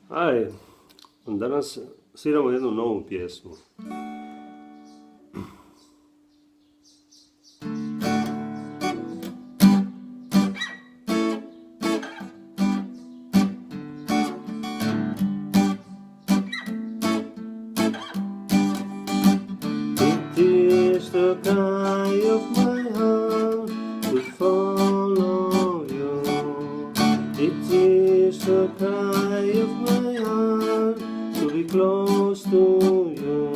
Aj, danas sviramo jednu novu pjesmu. It is the cry of my heart to follow you. It is the cry of my heart to be close to you.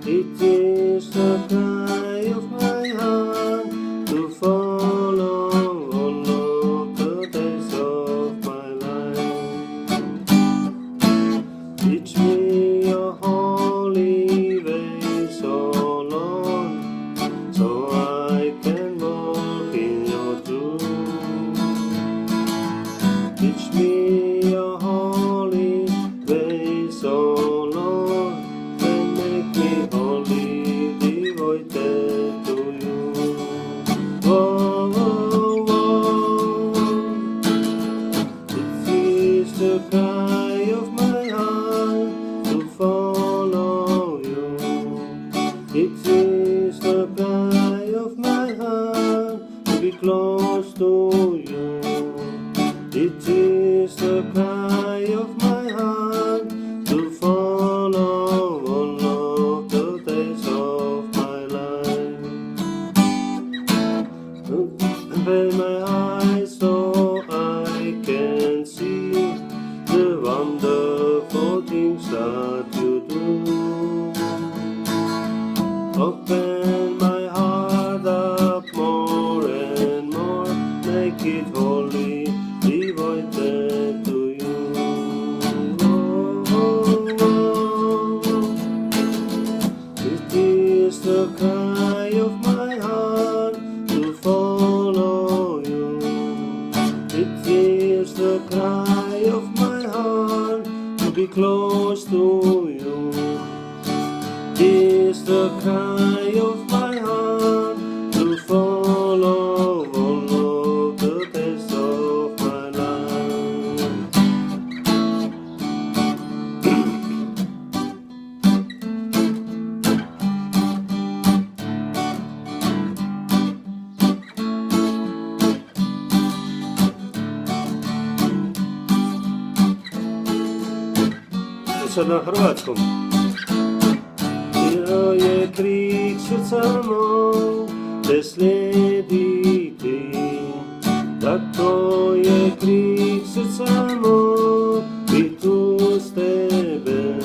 It is the cry of my heart to follow all of the days of my life. Teach me your holy ways, O Lord, so I can walk in your truth. Teach me your holy ways, O Lord, and make me wholly devoted to you. Oh, oh, oh. It is the cry of my heart to follow you. It is the cry of my heart to be close to you. It is the cry of my heart to follow all of the days of my life. Open my eyes so I can see the wonderful things that you do. Open my heart up more and more, make it wholly devoted to you. Oh, oh, oh. It is the cry of my heart to follow you. It is the cry of my heart to be close to you. It is the cry of my heart to follow all of the days of my life. Sad na hrvatskom. Bilo je krik srca mog te slijediti, tako je krik srca mog bit uz tebe,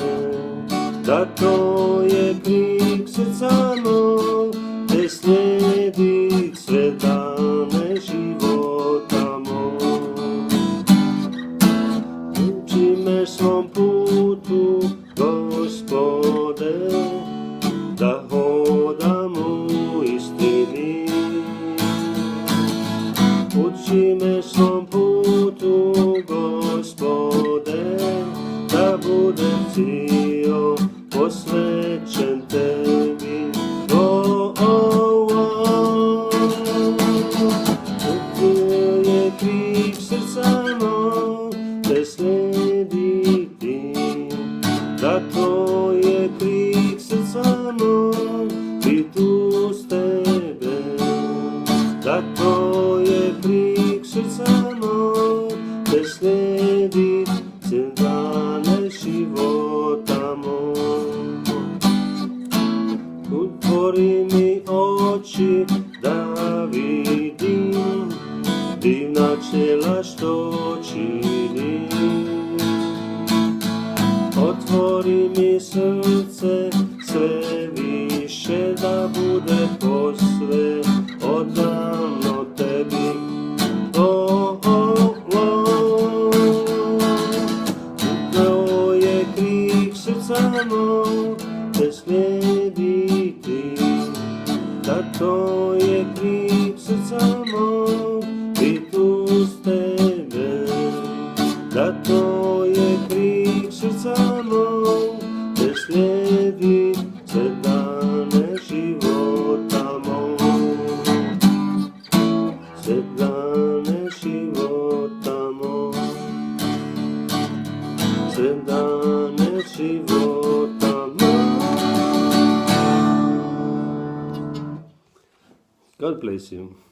tako je krik srca mog te slijedit sve dane života mog. Uči me svom putu, Gospode, da hodam u istini. Uči me svom putu, Gospode, da budem cijel posvećen tebi. Oh, oh, oh. Tu je krik srca mog te slijediti, tako je krik srca mog bit uz tebe, tako je krik srca mog te slijedit sve dane života mog. Otvori mi oči da vidim divna čela što čini. Otvori mi srce sve više da bude posve odano tebi. Oh, oh, oh. To je krik srca mog te slijediti, tako je krik srca mog bit uz tebe, tako je krik srca mog te slijedit sve dane života mog. Sve dane života mog. דן את שיבות עמם. God bless you.